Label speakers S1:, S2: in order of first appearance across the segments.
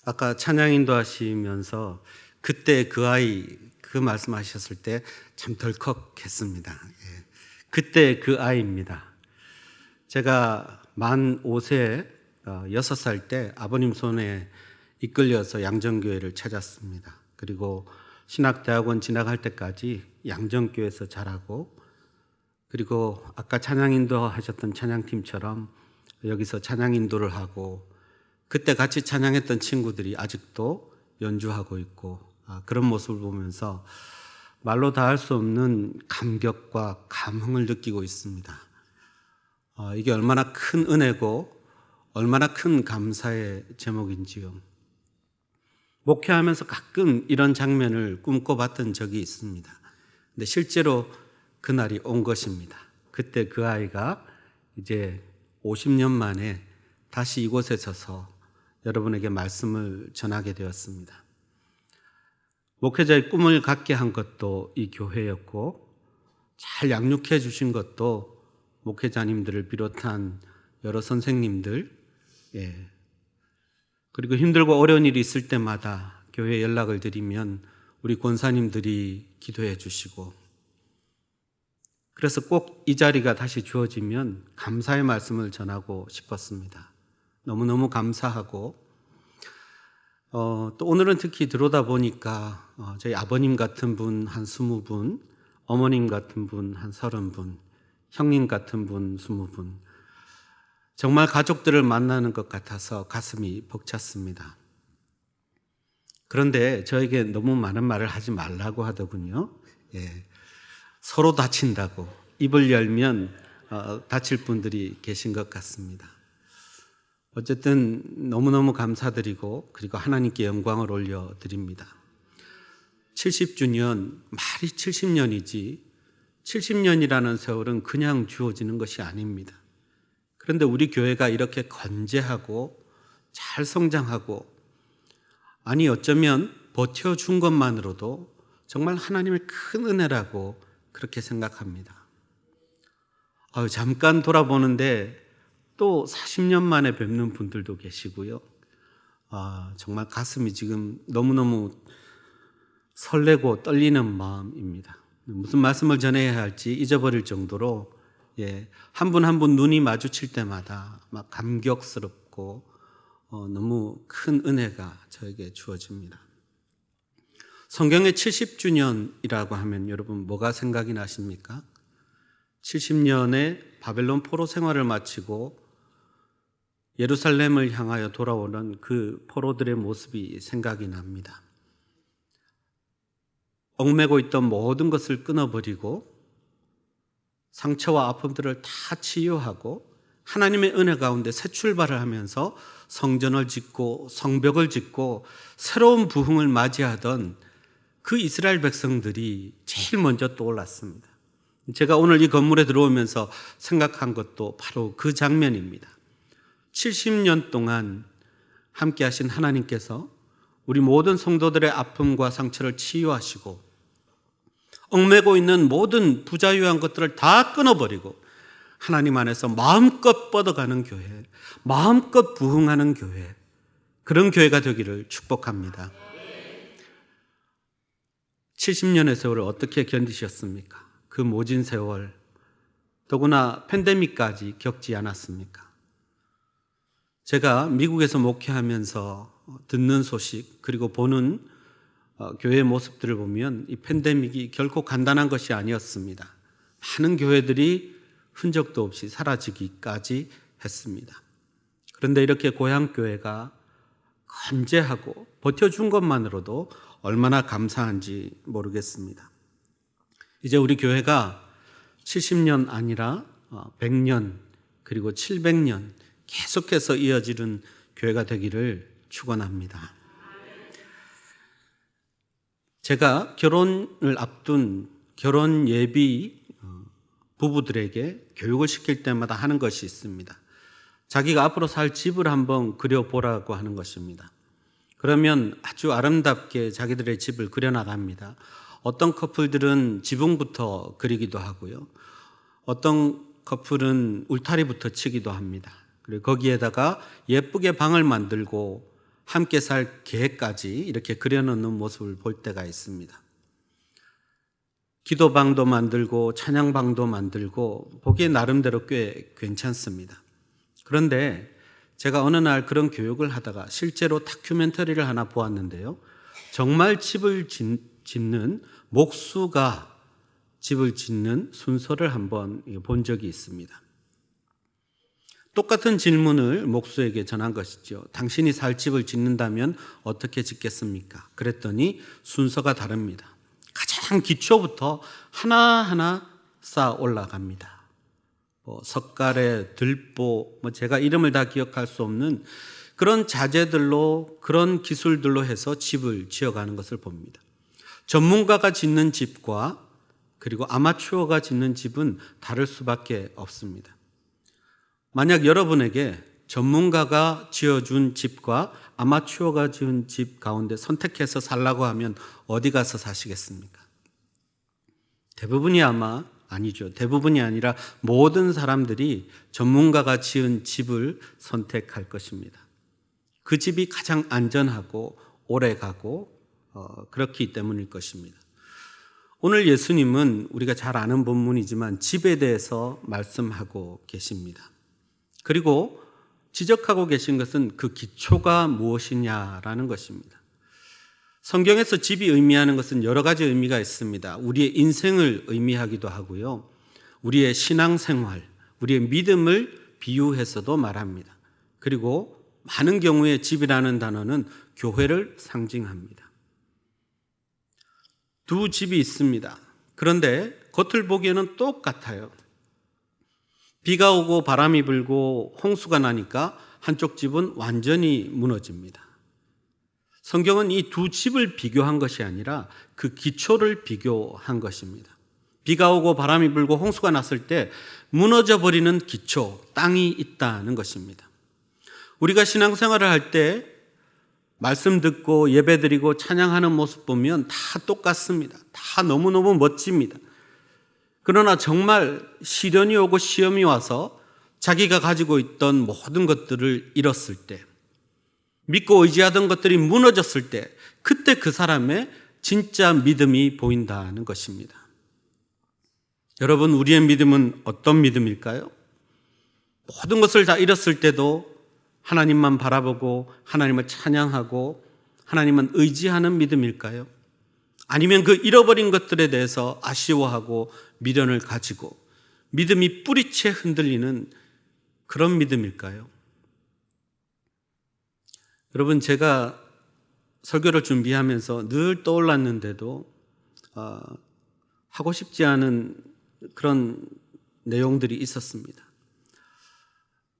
S1: 아까 찬양 인도하시면서 그때 그 아이 그 말씀하셨을 때 참 덜컥했습니다. 예. 그때 그 아이입니다. 제가 만 5세 6살 때 아버님 손에 이끌려서 양정교회를 찾았습니다. 그리고 신학대학원 진학할 때까지 양정교회에서 자라고, 그리고 아까 찬양 인도하셨던 찬양팀처럼 여기서 찬양 인도를 하고, 그때 같이 찬양했던 친구들이 아직도 연주하고 있고, 그런 모습을 보면서 말로 다 할 수 없는 감격과 감흥을 느끼고 있습니다. 이게 얼마나 큰 은혜고 얼마나 큰 감사의 제목인지요. 목회하면서 가끔 이런 장면을 꿈꿔봤던 적이 있습니다. 근데 실제로 그날이 온 것입니다. 그때 그 아이가 이제 50년 만에 다시 이곳에 서서 여러분에게 말씀을 전하게 되었습니다. 목회자의 꿈을 갖게 한 것도 이 교회였고, 잘 양육해 주신 것도 목회자님들을 비롯한 여러 선생님들, 그리고 힘들고 어려운 일이 있을 때마다 교회에 연락을 드리면 우리 권사님들이 기도해 주시고, 그래서 꼭 이 자리가 다시 주어지면 감사의 말씀을 전하고 싶었습니다. 너무너무 감사하고, 또 오늘은 특히 들어오다 보니까 저희 아버님 같은 분 한 20분, 어머님 같은 분 한 30분, 형님 같은 분 20분, 정말 가족들을 만나는 것 같아서 가슴이 벅찼습니다. 그런데 저에게 너무 많은 말을 하지 말라고 하더군요. 서로 다친다고, 입을 열면 다칠 분들이 계신 것 같습니다. 어쨌든 너무너무 감사드리고, 그리고 하나님께 영광을 올려드립니다. 70주년, 말이 70년이지 70년이라는 세월은 그냥 주어지는 것이 아닙니다. 그런데 우리 교회가 이렇게 건재하고 잘 성장하고, 아니 어쩌면 버텨준 것만으로도 정말 하나님의 큰 은혜라고 그렇게 생각합니다. 잠깐 돌아보는데 또 40년 만에 뵙는 분들도 계시고요. 정말 가슴이 지금 너무너무 설레고 떨리는 마음입니다. 무슨 말씀을 전해야 할지 잊어버릴 정도로 한 분 한 분 눈이 마주칠 때마다 막 감격스럽고 너무 큰 은혜가 저에게 주어집니다. 성경의 70주년이라고 하면 여러분 뭐가 생각이 나십니까? 70년의 바벨론 포로 생활을 마치고 예루살렘을 향하여 돌아오는 그 포로들의 모습이 생각이 납니다. 얽매고 있던 모든 것을 끊어버리고 상처와 아픔들을 다 치유하고 하나님의 은혜 가운데 새 출발을 하면서 성전을 짓고 성벽을 짓고 새로운 부흥을 맞이하던 그 이스라엘 백성들이 제일 먼저 떠올랐습니다. 제가 오늘 이 건물에 들어오면서 생각한 것도 바로 그 장면입니다. 70년 동안 함께 하신 하나님께서 우리 모든 성도들의 아픔과 상처를 치유하시고 얽매고 있는 모든 부자유한 것들을 다 끊어버리고 하나님 안에서 마음껏 뻗어가는 교회, 마음껏 부흥하는 교회, 그런 교회가 되기를 축복합니다. 70년의 세월을 어떻게 견디셨습니까? 그 모진 세월, 더구나 팬데믹까지 겪지 않았습니까? 제가 미국에서 목회하면서 듣는 소식, 그리고 보는 교회의 모습들을 보면 이 팬데믹이 결코 간단한 것이 아니었습니다. 많은 교회들이 흔적도 없이 사라지기까지 했습니다. 그런데 이렇게 고향교회가 건재하고 버텨준 것만으로도 얼마나 감사한지 모르겠습니다. 이제 우리 교회가 70년 아니라 100년 그리고 700년 계속해서 이어지는 교회가 되기를 축원합니다. 제가 결혼을 앞둔 결혼 예비 부부들에게 교육을 시킬 때마다 하는 것이 있습니다. 자기가 앞으로 살 집을 한번 그려보라고 하는 것입니다. 그러면 아주 아름답게 자기들의 집을 그려나갑니다. 어떤 커플들은 지붕부터 그리기도 하고요. 어떤 커플은 울타리부터 치기도 합니다. 그리고 거기에다가 예쁘게 방을 만들고 함께 살 계획까지 이렇게 그려놓는 모습을 볼 때가 있습니다. 기도방도 만들고 찬양방도 만들고 보기에 나름대로 꽤 괜찮습니다. 그런데 제가 어느 날 그런 교육을 하다가 실제로 다큐멘터리를 하나 보았는데요. 정말 집을 짓는 목수가 집을 짓는 순서를 한번 본 적이 있습니다. 똑같은 질문을 목수에게 전한 것이죠. 당신이 살 집을 짓는다면 어떻게 짓겠습니까? 그랬더니 순서가 다릅니다. 가장 기초부터 하나하나 쌓아 올라갑니다. 석가래, 들보, 제가 이름을 다 기억할 수 없는 그런 자재들로, 그런 기술들로 해서 집을 지어가는 것을 봅니다. 전문가가 짓는 집과 그리고 아마추어가 짓는 집은 다를 수밖에 없습니다. 만약 여러분에게 전문가가 지어준 집과 아마추어가 지은 집 가운데 선택해서 살라고 하면 어디 가서 사시겠습니까? 대부분이 아니죠. 대부분이 아니라 모든 사람들이 전문가가 지은 집을 선택할 것입니다. 그 집이 가장 안전하고 오래 가고 그렇기 때문일 것입니다. 오늘 예수님은 우리가 잘 아는 본문이지만 집에 대해서 말씀하고 계십니다. 그리고 지적하고 계신 것은 그 기초가 무엇이냐라는 것입니다. 성경에서 집이 의미하는 것은 여러 가지 의미가 있습니다. 우리의 인생을 의미하기도 하고요. 우리의 신앙생활, 우리의 믿음을 비유해서도 말합니다. 그리고 많은 경우에 집이라는 단어는 교회를 상징합니다. 두 집이 있습니다. 그런데 겉을 보기에는 똑같아요. 비가 오고 바람이 불고 홍수가 나니까 한쪽 집은 완전히 무너집니다. 성경은 이 두 집을 비교한 것이 아니라 그 기초를 비교한 것입니다. 비가 오고 바람이 불고 홍수가 났을 때 무너져 버리는 기초, 땅이 있다는 것입니다. 우리가 신앙생활을 할 때 말씀 듣고 예배드리고 찬양하는 모습 보면 다 똑같습니다. 다 너무너무 멋집니다. 그러나 정말 시련이 오고 시험이 와서 자기가 가지고 있던 모든 것들을 잃었을 때, 믿고 의지하던 것들이 무너졌을 때, 그때 그 사람의 진짜 믿음이 보인다는 것입니다. 여러분, 우리의 믿음은 어떤 믿음일까요? 모든 것을 다 잃었을 때도 하나님만 바라보고 하나님을 찬양하고 하나님만 의지하는 믿음일까요? 아니면 그 잃어버린 것들에 대해서 아쉬워하고 미련을 가지고 믿음이 뿌리채 흔들리는 그런 믿음일까요? 여러분, 제가 설교를 준비하면서 늘 떠올랐는데도 하고 싶지 않은 그런 내용들이 있었습니다.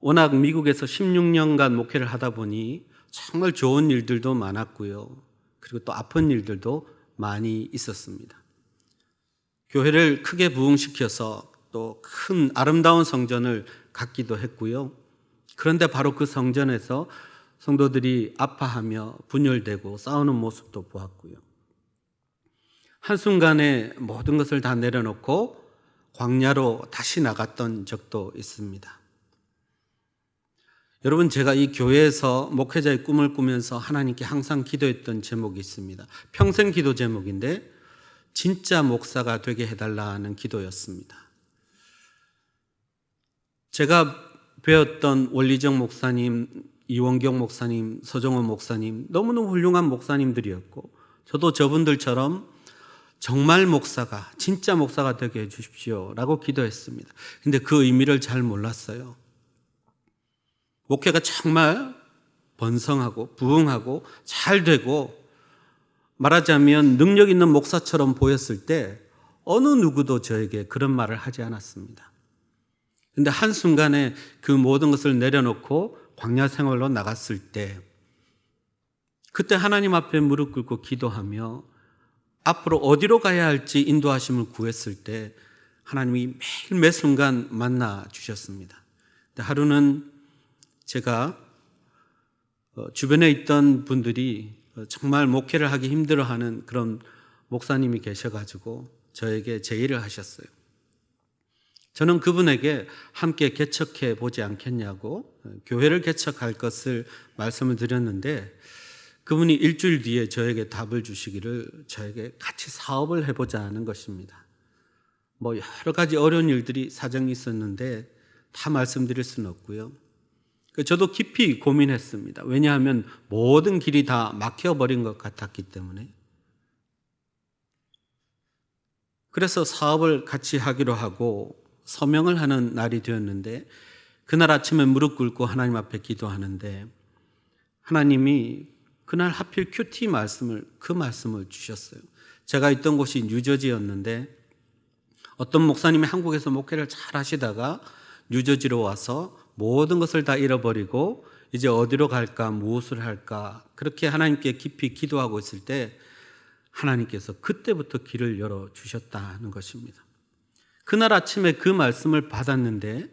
S1: 워낙 미국에서 16년간 목회를 하다 보니 정말 좋은 일들도 많았고요. 그리고 또 아픈 일들도 많이 있었습니다. 교회를 크게 부흥시켜서 또 큰 아름다운 성전을 갖기도 했고요. 그런데 바로 그 성전에서 성도들이 아파하며 분열되고 싸우는 모습도 보았고요. 한순간에 모든 것을 다 내려놓고 광야로 다시 나갔던 적도 있습니다. 여러분, 제가 이 교회에서 목회자의 꿈을 꾸면서 하나님께 항상 기도했던 제목이 있습니다. 평생 기도 제목인데 진짜 목사가 되게 해달라는 기도였습니다. 제가 배웠던 원리정 목사님, 이원경 목사님, 서정원 목사님, 너무너무 훌륭한 목사님들이었고 저도 저분들처럼 정말 목사가, 진짜 목사가 되게 해주십시오 라고 기도했습니다. 근데 그 의미를 잘 몰랐어요. 목회가 정말 번성하고 부흥하고 잘 되고 말하자면 능력 있는 목사처럼 보였을 때 어느 누구도 저에게 그런 말을 하지 않았습니다. 그런데 한순간에 그 모든 것을 내려놓고 광야 생활로 나갔을 때 그때 하나님 앞에 무릎 꿇고 기도하며 앞으로 어디로 가야 할지 인도하심을 구했을 때 하나님이 매일 매 순간 만나 주셨습니다. 하루는 제가 주변에 있던 분들이 정말 목회를 하기 힘들어하는 그런 목사님이 계셔가지고 저에게 제의를 하셨어요. 저는 그분에게 함께 개척해 보지 않겠냐고 교회를 개척할 것을 말씀을 드렸는데 그분이 일주일 뒤에 저에게 답을 주시기를 저에게 같이 사업을 해보자 하는 것입니다. 뭐 여러 가지 어려운 일들이 사정이 있었는데 다 말씀드릴 수는 없고요. 저도 깊이 고민했습니다. 왜냐하면 모든 길이 다 막혀버린 것 같았기 때문에. 그래서 사업을 같이 하기로 하고 서명을 하는 날이 되었는데 그날 아침에 무릎 꿇고 하나님 앞에 기도하는데 하나님이 그날 하필 큐티 그 말씀을 주셨어요. 제가 있던 곳이 뉴저지였는데 어떤 목사님이 한국에서 목회를 잘 하시다가 뉴저지로 와서 모든 것을 다 잃어버리고 이제 어디로 갈까 무엇을 할까 그렇게 하나님께 깊이 기도하고 있을 때 하나님께서 그때부터 길을 열어주셨다는 것입니다. 그날 아침에 그 말씀을 받았는데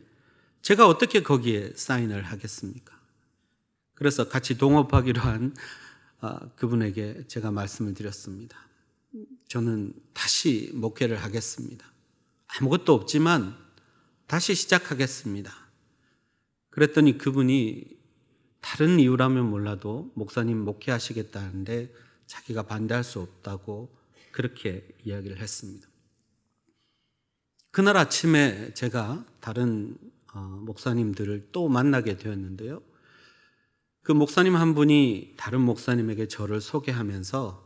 S1: 제가 어떻게 거기에 사인을 하겠습니까? 그래서 같이 동업하기로 한 그분에게 제가 말씀을 드렸습니다. 저는 다시 목회를 하겠습니다. 아무것도 없지만 다시 시작하겠습니다. 그랬더니 그분이 다른 이유라면 몰라도 목사님 목회하시겠다는데 자기가 반대할 수 없다고 그렇게 이야기를 했습니다. 그날 아침에 제가 다른 목사님들을 또 만나게 되었는데요. 그 목사님 한 분이 다른 목사님에게 저를 소개하면서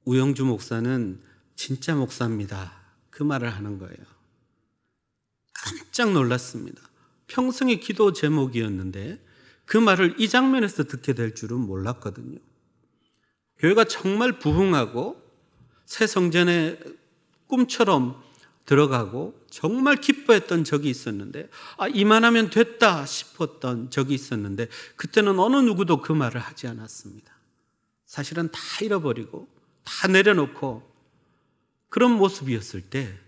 S1: 우영주 목사는 진짜 목사입니다. 그 말을 하는 거예요. 깜짝 놀랐습니다. 평생의 기도 제목이었는데 그 말을 이 장면에서 듣게 될 줄은 몰랐거든요. 교회가 정말 부흥하고 새 성전에 꿈처럼 들어가고 정말 기뻐했던 적이 있었는데 이만하면 됐다 싶었던 적이 있었는데 그때는 어느 누구도 그 말을 하지 않았습니다. 사실은 다 잃어버리고 다 내려놓고 그런 모습이었을 때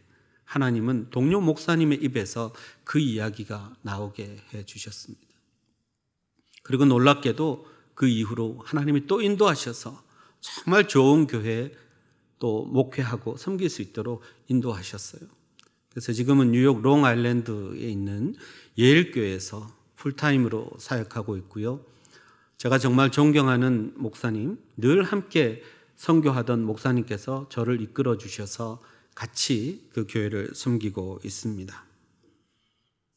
S1: 하나님은 동료 목사님의 입에서 그 이야기가 나오게 해주셨습니다. 그리고 놀랍게도 그 이후로 하나님이 또 인도하셔서 정말 좋은 교회에 또 목회하고 섬길 수 있도록 인도하셨어요. 그래서 지금은 뉴욕 롱아일랜드에 있는 예일교회에서 풀타임으로 사역하고 있고요. 제가 정말 존경하는 목사님, 늘 함께 선교하던 목사님께서 저를 이끌어 주셔서 같이 그 교회를 섬기고 있습니다.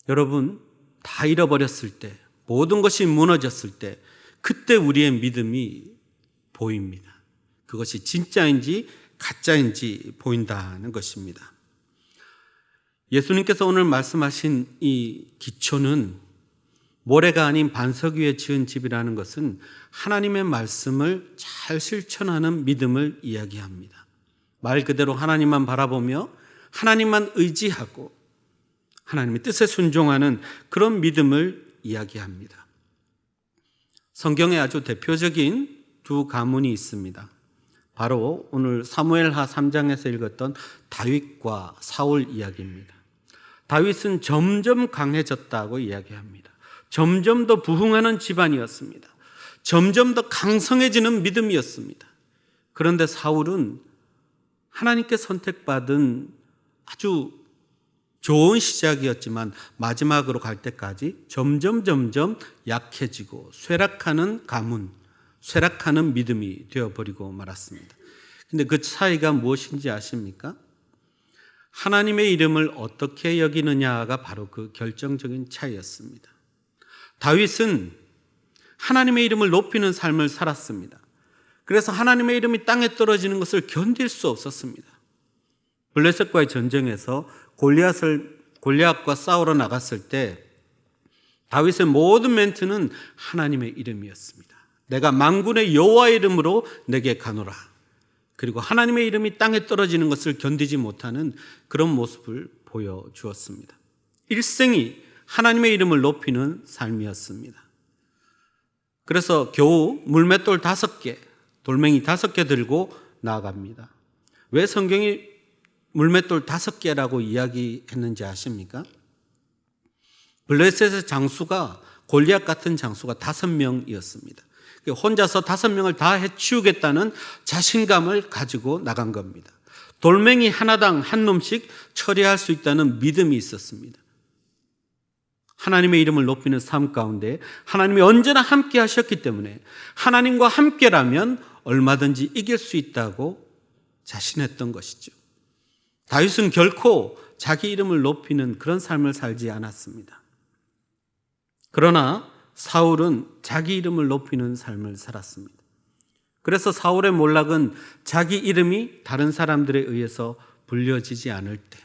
S1: 여러분, 다 잃어버렸을 때, 모든 것이 무너졌을 때 그때 우리의 믿음이 보입니다. 그것이 진짜인지 가짜인지 보인다는 것입니다. 예수님께서 오늘 말씀하신 이 기초는 모래가 아닌 반석 위에 지은 집이라는 것은 하나님의 말씀을 잘 실천하는 믿음을 이야기합니다. 말 그대로 하나님만 바라보며 하나님만 의지하고 하나님의 뜻에 순종하는 그런 믿음을 이야기합니다. 성경에 아주 대표적인 두 가문이 있습니다. 바로 오늘 사무엘하 3장에서 읽었던 다윗과 사울 이야기입니다. 다윗은 점점 강해졌다고 이야기합니다. 점점 더 부흥하는 집안이었습니다. 점점 더 강성해지는 믿음이었습니다. 그런데 사울은 하나님께 선택받은 아주 좋은 시작이었지만 마지막으로 갈 때까지 점점 약해지고 쇠락하는 가문, 쇠락하는 믿음이 되어버리고 말았습니다. 근데 그 차이가 무엇인지 아십니까? 하나님의 이름을 어떻게 여기느냐가 바로 그 결정적인 차이였습니다. 다윗은 하나님의 이름을 높이는 삶을 살았습니다. 그래서 하나님의 이름이 땅에 떨어지는 것을 견딜 수 없었습니다. 블레셋과의 전쟁에서 골리앗과 싸우러 나갔을 때 다윗의 모든 멘트는 하나님의 이름이었습니다. 내가 만군의 여호와의 이름으로 내게 가노라. 그리고 하나님의 이름이 땅에 떨어지는 것을 견디지 못하는 그런 모습을 보여주었습니다. 일생이 하나님의 이름을 높이는 삶이었습니다. 그래서 겨우 물맷돌 5개, 돌멩이 5개 들고 나아갑니다. 왜 성경이 물맷돌 5개라고 이야기했는지 아십니까? 블레셋의 장수가 골리앗 같은 장수가 5명이었습니다. 혼자서 5명을 다 해치우겠다는 자신감을 가지고 나간 겁니다. 돌멩이 하나당 한 놈씩 처리할 수 있다는 믿음이 있었습니다. 하나님의 이름을 높이는 삶 가운데 하나님이 언제나 함께 하셨기 때문에 하나님과 함께라면 얼마든지 이길 수 있다고 자신했던 것이죠. 다윗은 결코 자기 이름을 높이는 그런 삶을 살지 않았습니다. 그러나 사울은 자기 이름을 높이는 삶을 살았습니다. 그래서 사울의 몰락은 자기 이름이 다른 사람들에 의해서 불려지지 않을 때,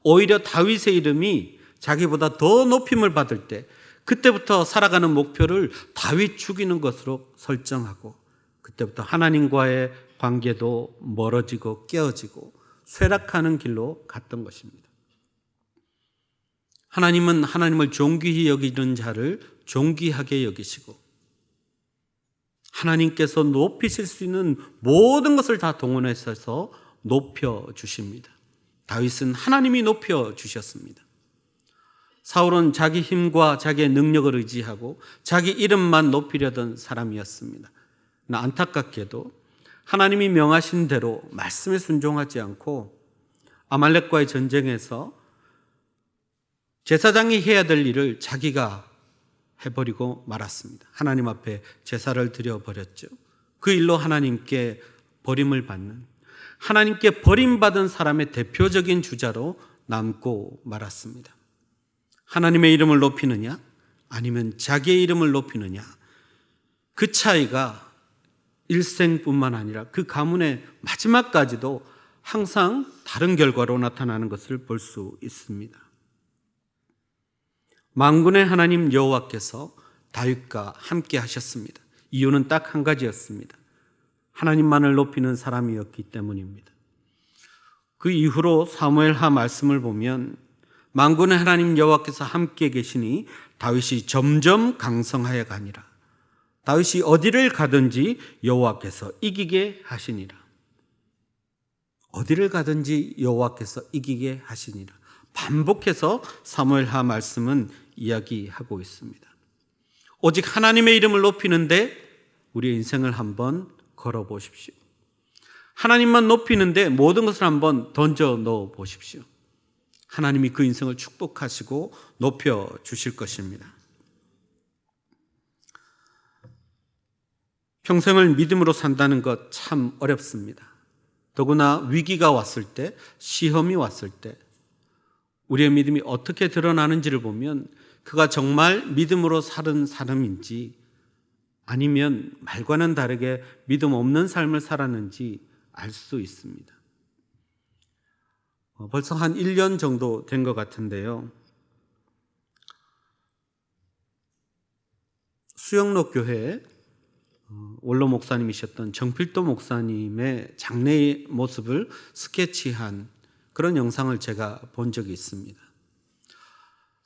S1: 오히려 다윗의 이름이 자기보다 더 높임을 받을 때, 그때부터 살아가는 목표를 다윗 죽이는 것으로 설정하고, 그때부터 하나님과의 관계도 멀어지고 깨어지고 쇠락하는 길로 갔던 것입니다. 하나님은 하나님을 존귀히 여기는 자를 존귀하게 여기시고, 하나님께서 높이실 수 있는 모든 것을 다 동원해서 높여주십니다. 다윗은 하나님이 높여주셨습니다. 사울은 자기 힘과 자기의 능력을 의지하고 자기 이름만 높이려던 사람이었습니다. 그러나 안타깝게도 하나님이 명하신 대로 말씀에 순종하지 않고 아말렉과의 전쟁에서 제사장이 해야 될 일을 자기가 해버리고 말았습니다. 하나님 앞에 제사를 드려버렸죠. 그 일로 하나님께 버림을 받는, 하나님께 버림받은 사람의 대표적인 주자로 남고 말았습니다. 하나님의 이름을 높이느냐 아니면 자기의 이름을 높이느냐, 그 차이가 일생뿐만 아니라 그 가문의 마지막까지도 항상 다른 결과로 나타나는 것을 볼 수 있습니다. 만군의 하나님 여호와께서 다윗과 함께 하셨습니다. 이유는 딱 한 가지였습니다. 하나님만을 높이는 사람이었기 때문입니다. 그 이후로 사무엘하 말씀을 보면 만군의 하나님 여호와께서 함께 계시니 다윗이 점점 강성하여 가니라. 다윗이 어디를 가든지 여호와께서 이기게 하시니라. 어디를 가든지 여호와께서 이기게 하시니라. 반복해서 사무엘하 말씀은 이야기하고 있습니다. 오직 하나님의 이름을 높이는데 우리의 인생을 한번 걸어보십시오. 하나님만 높이는데 모든 것을 한번 던져 넣어 보십시오. 하나님이 그 인생을 축복하시고 높여 주실 것입니다. 평생을 믿음으로 산다는 것 참 어렵습니다. 더구나 위기가 왔을 때, 시험이 왔을 때 우리의 믿음이 어떻게 드러나는지를 보면 그가 정말 믿음으로 사는 사람인지 아니면 말과는 다르게 믿음 없는 삶을 살았는지 알 수 있습니다. 벌써 한 1년 정도 된 것 같은데요. 수영로 교회 원로 목사님이셨던 정필도 목사님의 장래의 모습을 스케치한 그런 영상을 제가 본 적이 있습니다.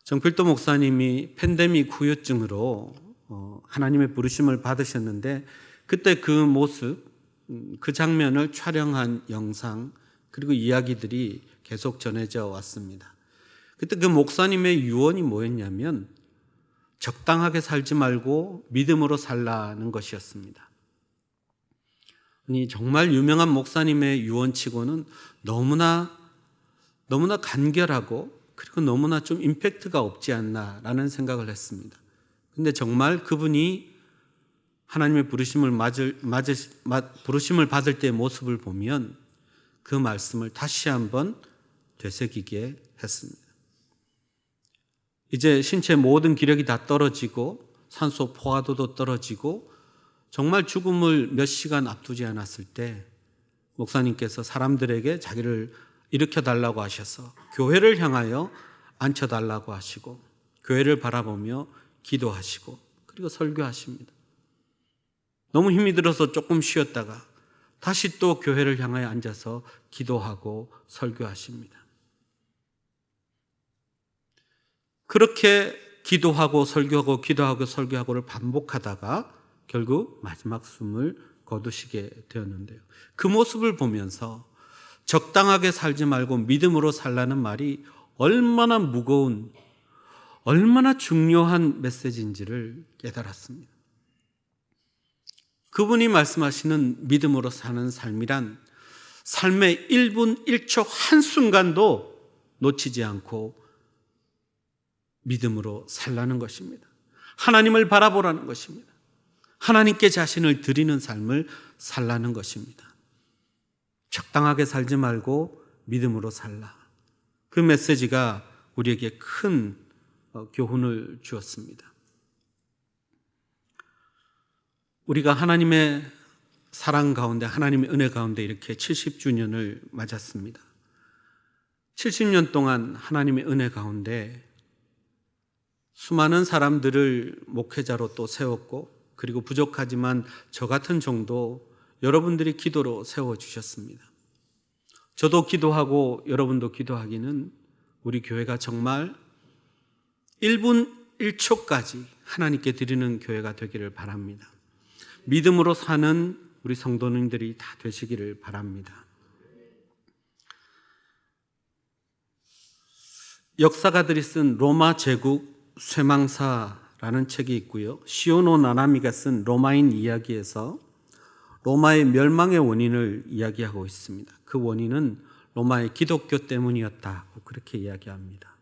S1: 정필도 목사님이 팬데믹 후유증으로 하나님의 부르심을 받으셨는데 그때 그 모습, 그 장면을 촬영한 영상 그리고 이야기들이 계속 전해져 왔습니다. 그때 그 목사님의 유언이 뭐였냐면 적당하게 살지 말고 믿음으로 살라는 것이었습니다. 아니, 정말 유명한 목사님의 유언치고는 너무나 간결하고 그리고 너무나 좀 임팩트가 없지 않나라는 생각을 했습니다. 근데 정말 그분이 하나님의 부르심을 받을 때의 모습을 보면 그 말씀을 다시 한번 되새기게 했습니다. 이제 신체의 모든 기력이 다 떨어지고 산소 포화도도 떨어지고 정말 죽음을 몇 시간 앞두지 않았을 때 목사님께서 사람들에게 자기를 일으켜달라고 하셔서 교회를 향하여 앉혀달라고 하시고 교회를 바라보며 기도하시고 그리고 설교하십니다. 너무 힘이 들어서 조금 쉬었다가 다시 또 교회를 향하여 앉아서 기도하고 설교하십니다. 그렇게 기도하고 설교하고 기도하고 설교하고를 반복하다가 결국 마지막 숨을 거두시게 되었는데요. 그 모습을 보면서 적당하게 살지 말고 믿음으로 살라는 말이 얼마나 무거운, 얼마나 중요한 메시지인지를 깨달았습니다. 그분이 말씀하시는 믿음으로 사는 삶이란 삶의 1분 1초 한순간도 놓치지 않고 믿음으로 살라는 것입니다. 하나님을 바라보라는 것입니다. 하나님께 자신을 드리는 삶을 살라는 것입니다. 적당하게 살지 말고 믿음으로 살라. 그 메시지가 우리에게 큰 교훈을 주었습니다. 우리가 하나님의 사랑 가운데, 하나님의 은혜 가운데 이렇게 70주년을 맞았습니다. 70년 동안 하나님의 은혜 가운데 수많은 사람들을 목회자로 또 세웠고, 그리고 부족하지만 저 같은 종도 여러분들이 기도로 세워주셨습니다. 저도 기도하고 여러분도 기도하기는 우리 교회가 정말 1분 1초까지 하나님께 드리는 교회가 되기를 바랍니다. 믿음으로 사는 우리 성도님들이 다 되시기를 바랍니다. 역사가들이 쓴 로마 제국 쇠망사라는 책이 있고요. 시오노 나나미가 쓴 로마인 이야기에서 로마의 멸망의 원인을 이야기하고 있습니다. 그 원인은 로마의 기독교 때문이었다고 그렇게 이야기합니다.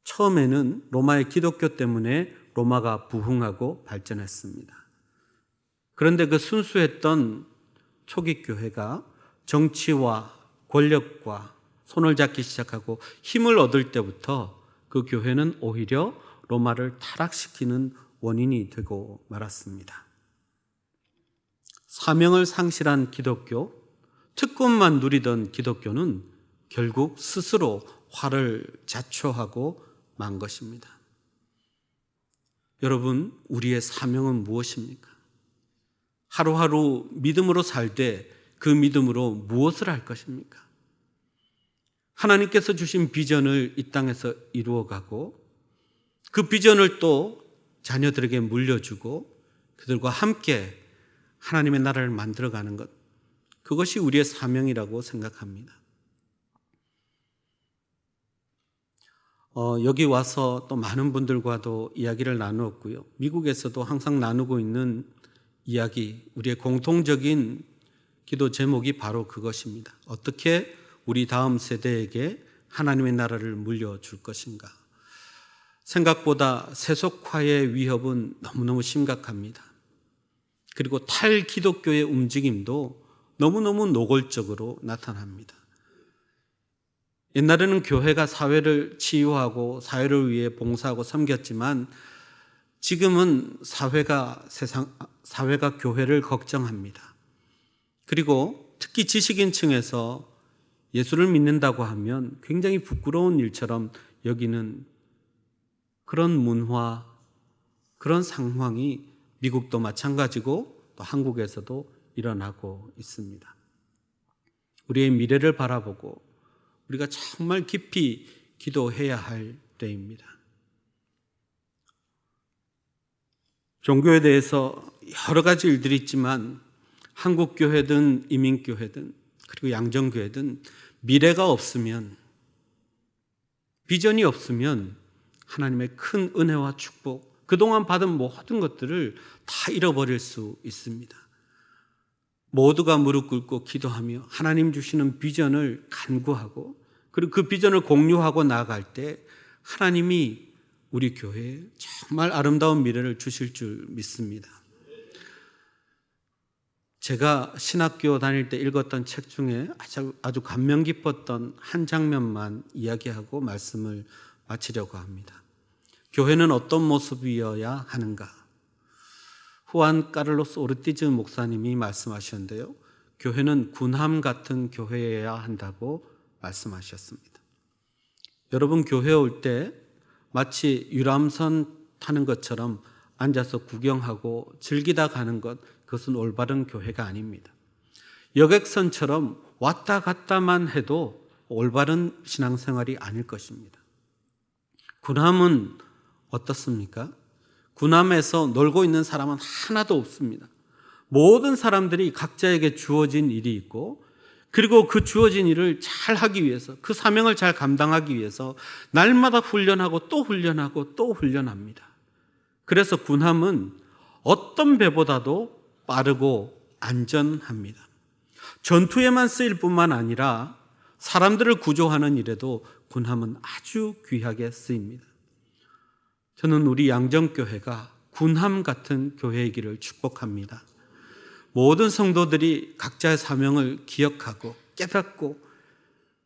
S1: 처음에는 로마의 기독교 때문에 로마가 부흥하고 발전했습니다. 그런데 그 순수했던 초기 교회가 정치와 권력과 손을 잡기 시작하고 힘을 얻을 때부터 그 교회는 오히려 로마를 타락시키는 원인이 되고 말았습니다. 사명을 상실한 기독교, 특권만 누리던 기독교는 결국 스스로 화를 자초하고 만 것입니다. 여러분, 우리의 사명은 무엇입니까? 하루하루 믿음으로 살되 그 믿음으로 무엇을 할 것입니까? 하나님께서 주신 비전을 이 땅에서 이루어가고 그 비전을 또 자녀들에게 물려주고 그들과 함께 하나님의 나라를 만들어가는 것, 그것이 우리의 사명이라고 생각합니다. 여기 와서 또 많은 분들과도 이야기를 나누었고요. 미국에서도 항상 나누고 있는 이야기, 우리의 공통적인 기도 제목이 바로 그것입니다. 어떻게 우리 다음 세대에게 하나님의 나라를 물려줄 것인가. 생각보다 세속화의 위협은 너무너무 심각합니다. 그리고 탈기독교의 움직임도 너무너무 노골적으로 나타납니다. 옛날에는 교회가 사회를 치유하고 사회를 위해 봉사하고 섬겼지만 지금은 사회가 교회를 걱정합니다. 그리고 특히 지식인층에서 예수를 믿는다고 하면 굉장히 부끄러운 일처럼 여기는 그런 문화, 그런 상황이 미국도 마찬가지고 또 한국에서도 일어나고 있습니다. 우리의 미래를 바라보고 우리가 정말 깊이 기도해야 할 때입니다. 종교에 대해서 여러 가지 일들이 있지만 한국교회든 이민교회든 그리고 양정교회든 미래가 없으면, 비전이 없으면 하나님의 큰 은혜와 축복, 그동안 받은 모든 것들을 다 잃어버릴 수 있습니다. 모두가 무릎 꿇고 기도하며 하나님 주시는 비전을 간구하고 그리고 그 비전을 공유하고 나아갈 때 하나님이 우리 교회에 정말 아름다운 미래를 주실 줄 믿습니다. 제가 신학교 다닐 때 읽었던 책 중에 아주 감명 깊었던 한 장면만 이야기하고 말씀을 마치려고 합니다. 교회는 어떤 모습이어야 하는가? 후안 카를로스 오르티즈 목사님이 말씀하셨는데요. 교회는 군함 같은 교회여야 한다고 말씀하셨습니다. 여러분, 교회 올 때 마치 유람선 타는 것처럼 앉아서 구경하고 즐기다 가는 것, 그것은 올바른 교회가 아닙니다. 여객선처럼 왔다 갔다만 해도 올바른 신앙생활이 아닐 것입니다. 군함은 어떻습니까? 군함에서 놀고 있는 사람은 하나도 없습니다. 모든 사람들이 각자에게 주어진 일이 있고 그리고 그 주어진 일을 잘 하기 위해서, 그 사명을 잘 감당하기 위해서 날마다 훈련하고 또 훈련하고 또 훈련합니다. 그래서 군함은 어떤 배보다도 빠르고 안전합니다. 전투에만 쓰일 뿐만 아니라 사람들을 구조하는 일에도 군함은 아주 귀하게 쓰입니다. 저는 우리 양정교회가 군함 같은 교회이기를 축복합니다. 모든 성도들이 각자의 사명을 기억하고 깨닫고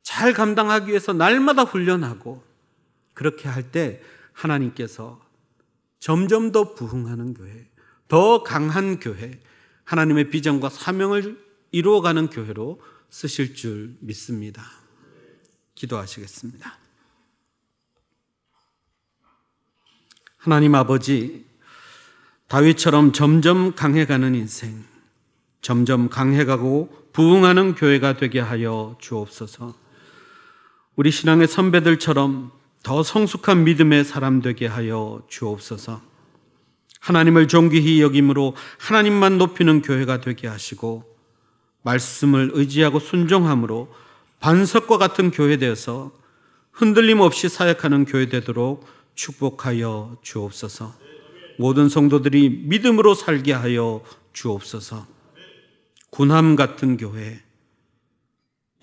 S1: 잘 감당하기 위해서 날마다 훈련하고, 그렇게 할 때 하나님께서 점점 더 부흥하는 교회, 더 강한 교회, 하나님의 비전과 사명을 이루어가는 교회로 쓰실 줄 믿습니다. 기도하시겠습니다. 하나님 아버지, 다윗처럼 점점 강해가는 인생, 점점 강해가고 부흥하는 교회가 되게 하여 주옵소서. 우리 신앙의 선배들처럼 더 성숙한 믿음의 사람 되게 하여 주옵소서. 하나님을 존귀히 여김으로 하나님만 높이는 교회가 되게 하시고, 말씀을 의지하고 순종함으로 반석과 같은 교회 되어서 흔들림 없이 사역하는 교회 되도록 축복하여 주옵소서. 모든 성도들이 믿음으로 살게 하여 주옵소서. 군함 같은 교회,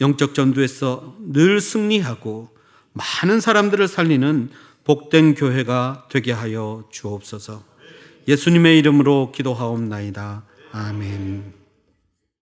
S1: 영적 전투에서 늘 승리하고 많은 사람들을 살리는 복된 교회가 되게 하여 주옵소서. 예수님의 이름으로 기도하옵나이다. 아멘.